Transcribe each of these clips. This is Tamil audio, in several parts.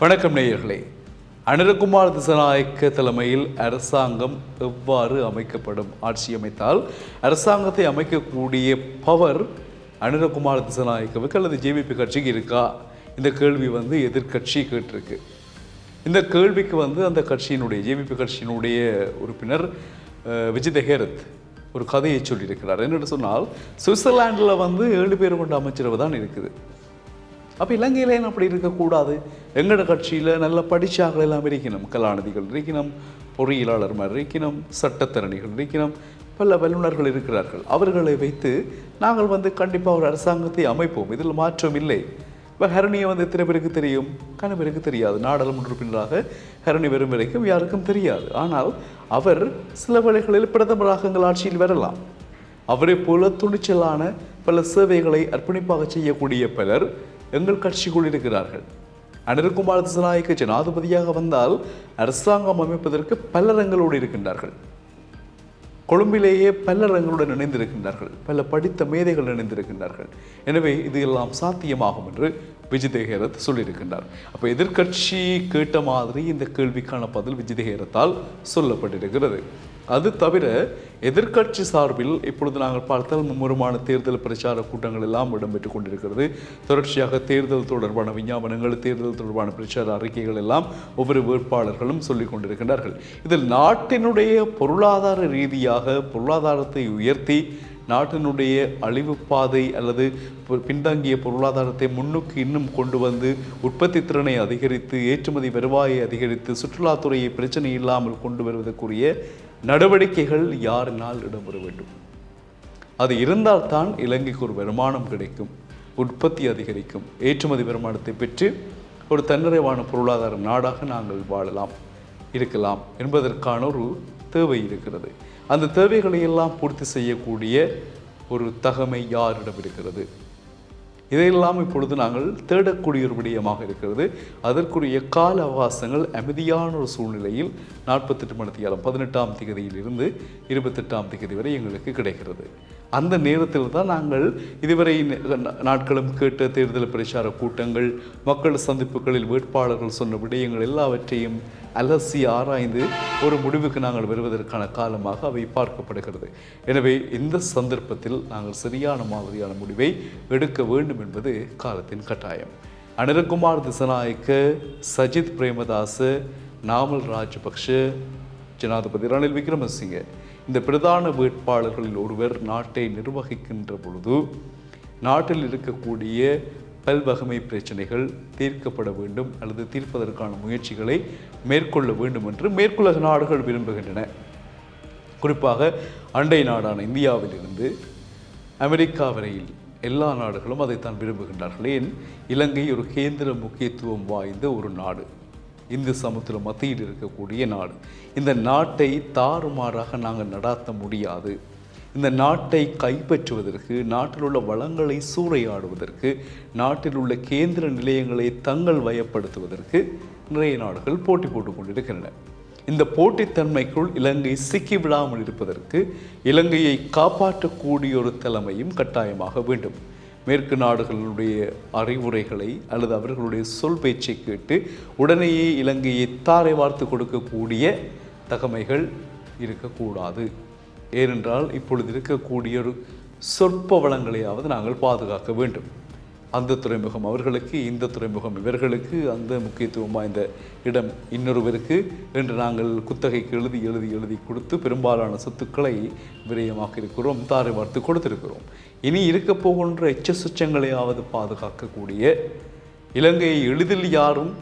வணக்கம் நேயர்களே. அனுரகுமார் திசாநாயக்க தலைமையில் அரசாங்கம் எவ்வாறு அமைக்கப்படும்? ஆட்சி அமைத்தால் அரசாங்கத்தை அமைக்கக்கூடிய பவர் அனுரகுமார் திசாநாயக்கவுக்கு அல்லது ஜேவிபி கட்சிக்கு இருக்கா? இந்த கேள்வி எதிர்கட்சி கேட்டிருக்கு. இந்த கேள்விக்கு அந்த கட்சியினுடைய ஜேவிபி கட்சியினுடைய உறுப்பினர் விஜித ஹேரத் ஒரு கதையை சொல்லியிருக்கிறார். என்னென்னு சொன்னால், சுவிட்சர்லாண்டில் 7 பேர் கொண்ட அமைச்சரவை தான் இருக்குது. அப்போ இலங்கையிலே அப்படி இருக்கக்கூடாது. எங்களோட கட்சியில் நல்ல படித்தாக்கள் எல்லாம் இருக்கணும். கலாநிதிகள் இருக்கணும், பொறியியலாளர் மாதிரி இருக்கணும், சட்டத்தரணிகள் இருக்கணும், பல வல்லுநர்கள் இருக்கிறார்கள். அவர்களை வைத்து நாங்கள் கண்டிப்பாக ஒரு அரசாங்கத்தை அமைப்போம். இதில் மாற்றம் இல்லை. இப்போ ஹரணியை எத்தனை பேருக்கு தெரியும்? கன பேருக்கு தெரியாது. நாடாளுமன்ற உறுப்பினராக ஹரணி வரும் வரைக்கும் யாருக்கும் தெரியாது. ஆனால் அவர் சில வேளைகளில் பிரதமராக எங்கள் ஆட்சியில் வரலாம். அவரை போல துணிச்சலான பல சேவைகளை அர்ப்பணிப்பாக செய்யக்கூடிய பலர் எங்கள் கட்சிக்குள் இருக்கிறார்கள். அனுரகுமார் திசாநாயக்க ஜனாதிபதியாக வந்தால் அரசாங்கம் அமைப்பதற்கு பலர் எங்களோடு இருக்கின்றார்கள். கொழும்பிலேயே பலர் எங்களுடன் இணைந்திருக்கின்றார்கள். பல படித்த மேதைகள் இணைந்திருக்கின்றார்கள். எனவே இது எல்லாம் சாத்தியமாகும் என்று விஜித ஹேரத் சொல்லியிருக்கின்றார். அப்போ எதிர்கட்சி கேட்ட மாதிரி இந்த கேள்விக்கான பதில் விஜித ஹேரத்தால் சொல்லப்பட்டிருக்கிறது. அது தவிர எதிர்கட்சி சார்பில் இப்பொழுது நாங்கள் பார்த்தால் மும்முரமான தேர்தல் பிரச்சார கூட்டங்கள் எல்லாம் இடம்பெற்றுக் கொண்டிருக்கிறது. தொடர்ச்சியாக தேர்தல் தொடர்பான விஞ்ஞாபனங்கள், தேர்தல் தொடர்பான பிரச்சார அறிக்கைகள் எல்லாம் ஒவ்வொரு வேட்பாளர்களும் சொல்லிக் கொண்டிருக்கின்றார்கள். இதில் நாட்டினுடைய பொருளாதார ரீதியாக பொருளாதாரத்தை உயர்த்தி நாட்டினுடைய அழிவு பாதை அல்லது பின்தங்கிய பொருளாதாரத்தை முன்னுக்கு இன்னும் கொண்டு உற்பத்தி திறனை அதிகரித்து, ஏற்றுமதி வருவாயை அதிகரித்து, சுற்றுலாத்துறையை பிரச்சனை இல்லாமல் கொண்டு வருவதற்குரிய நடவடிக்கைகள் யாரினால் இடம்பெற வேண்டும். அது இருந்தால்தான் இலங்கைக்கு ஒரு வருமானம் கிடைக்கும், உற்பத்தி அதிகரிக்கும், ஏற்றுமதி வருமானத்தை பெற்று ஒரு தன்னிறைவான பொருளாதார நாடாக நாங்கள் வாழலாம், இருக்கலாம் என்பதற்கான ஒரு தேவை இருக்கிறது. அந்த தேவைகளை எல்லாம் பூர்த்தி செய்யக்கூடிய ஒரு தகமை யாரிடம் இருக்கிறது? இதையெல்லாம் இப்பொழுது நாங்கள் தேடக்கூடிய ஒரு விடயமாக இருக்கிறது. அதற்குரிய கால அவகாசங்கள் அமைதியான ஒரு சூழ்நிலையில் 48 மணித்தியாலம் 18ஆம் தேதியிலிருந்து 28ஆம் தேதி வரை எங்களுக்கு கிடைக்கிறது. அந்த நேரத்தில் தான் நாங்கள் இதுவரை நாட்களும் கேட்ட தேர்தல் பிரச்சார கூட்டங்கள், மக்கள் சந்திப்புகளில் வேட்பாளர்கள் சொன்ன விடயங்கள் எல்லாவற்றையும் அலசி ஆராய்ந்து ஒரு முடிவுக்கு நாங்கள் வருவதற்கான காலமாக அவை பார்க்கப்படுகிறது. எனவே இந்த சந்தர்ப்பத்தில் நாங்கள் சரியான மாதிரியான முடிவை எடுக்க வேண்டும் என்பது காலத்தின் கட்டாயம். அனுரகுமார் திசாநாயக்க, சஜித் பிரேமதாச, நாமல் ராஜபக்ஷ, ஜனாதிபதி ரணில் விக்ரமசிங்க இந்த பிரதான வேட்பாளர்களில் ஒருவர் நாட்டை நிர்வகிக்கின்ற பொழுது நாட்டில் இருக்கக்கூடிய பல்வகமை பிரச்சனைகள் தீர்க்கப்பட வேண்டும் அல்லது தீர்ப்பதற்கான முயற்சிகளை மேற்கொள்ள வேண்டும் என்று மேற்குலக நாடுகள் விரும்புகின்றன. குறிப்பாக அண்டை நாடான இந்தியாவிலிருந்து அமெரிக்கா வரையில் எல்லா நாடுகளும் அதைத்தான் விரும்புகின்றார்கள். ஏன்? இலங்கை ஒரு கேந்திர முக்கியத்துவம் வாய்ந்த ஒரு நாடு, இந்து சமுத்திர மத்தியில் இருக்கக்கூடிய நாடு. இந்த நாட்டை தாறுமாறாக நாங்கள் நடாத்த முடியாது. இந்த நாட்டை கைப்பற்றுவதற்கு, நாட்டில் உள்ள வளங்களை சூறையாடுவதற்கு, நாட்டில் உள்ள கேந்திர நிலையங்களை தங்கள் வயப்படுத்துவதற்கு நிறைய நாடுகள் போட்டி போட்டுக் கொண்டிருக்கின்றன. இந்த போட்டித்தன்மைக்குள் இலங்கை சிக்கிவிடாமல் இருப்பதற்கு இலங்கையை காப்பாற்றக்கூடிய ஒரு தலைமையும் கட்டாயமாக வேண்டும். மேற்கு நாடுகளுடைய அறிவுரைகளை அல்லது அவர்களுடைய சொல் பேச்சை கேட்டு உடனேயே இலங்கையை தாரை வார்த்து கொடுக்கக்கூடிய தகமைகள் இருக்கக்கூடாது. ஏனென்றால் இப்பொழுது இருக்கக்கூடிய ஒரு சொற்ப வளங்களையாவது நாங்கள் பாதுகாக்க வேண்டும். அந்த துறைமுகம் அவர்களுக்கு, இந்த துறைமுகம் இவர்களுக்கு, அந்த முக்கியத்துவம் வாய்ந்த இடம் இன்னொருவருக்கு என்று நாங்கள் குத்தகைக்கு எழுதி எழுதி எழுதி கொடுத்து பெரும்பாலான சொத்துக்களை விரயமாக்கி இருக்கிறோம், தாரை வார்த்து கொடுத்திருக்கிறோம். இனி இருக்க போகின்ற எச்ச சுச்சங்களையாவது பாதுகாக்கக்கூடிய, இலங்கையை எளிதில் யாரும்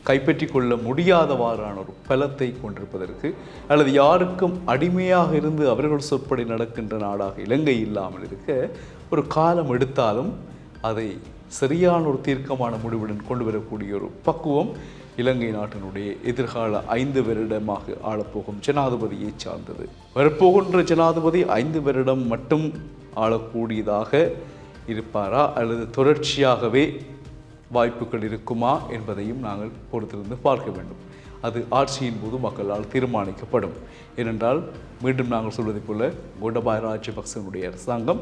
கைப்பற்றி கொள்ள முடியாதவாறான ஒரு பலத்தை கொண்டிருப்பதற்கு அல்லது யாருக்கும் அடிமையாக இருந்து அவர்கள் சொற்படி நடக்கின்ற நாடாக இலங்கை இல்லாமல் இருக்க ஒரு காலம் எடுத்தாலும் அதை சரியான ஒரு தீர்க்கமான முடிவுடன் கொண்டு வரக்கூடிய ஒரு பக்குவம் இலங்கை நாட்டினுடைய எதிர்கால 5 வருடமாக ஆளப்போகும் ஜனாதிபதியை சார்ந்தது. வரப்போகின்ற ஜனாதிபதி 5 வருடம் மட்டும் ஆளக்கூடியதாக இருப்பாரா அல்லது தொடர்ச்சியாகவே வாய்ப்புகள் இருக்குமா என்பதையும் நாங்கள் பொறுத்திருந்து பார்க்க வேண்டும். அது ஆட்சியின் போது மக்களால் தீர்மானிக்கப்படும். ஏனென்றால் மீண்டும் நாங்கள் சொல்வதை போல கோட்டாபய ராஜபக்சனுடைய அரசாங்கம்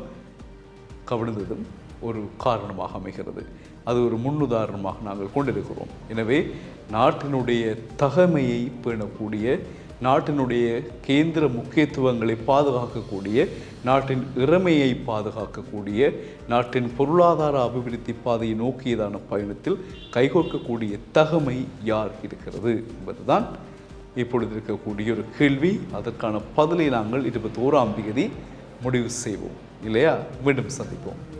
கவிழ்ந்ததும் ஒரு காரணமாக அமைகிறது. அது ஒரு முன்னுதாரணமாக நாங்கள் கொண்டிருக்கிறோம். எனவே நாட்டினுடைய தகமையை பேணக்கூடிய, நாட்டினுடைய கேந்திர முக்கியத்துவங்களை பாதுகாக்கக்கூடிய, நாட்டின் இறைமையை பாதுகாக்கக்கூடிய, நாட்டின் பொருளாதார அபிவிருத்தி பாதையை நோக்கியதான பயணத்தில் கைகோர்க்கக்கூடிய தகமை யார் இருக்கிறது என்பதுதான் இப்பொழுது இருக்கக்கூடிய ஒரு கேள்வி. அதற்கான பதிலை நாங்கள் 21ஆம் தேதி முடிவு செய்வோம் இல்லையா? மீண்டும் சந்திப்போம்.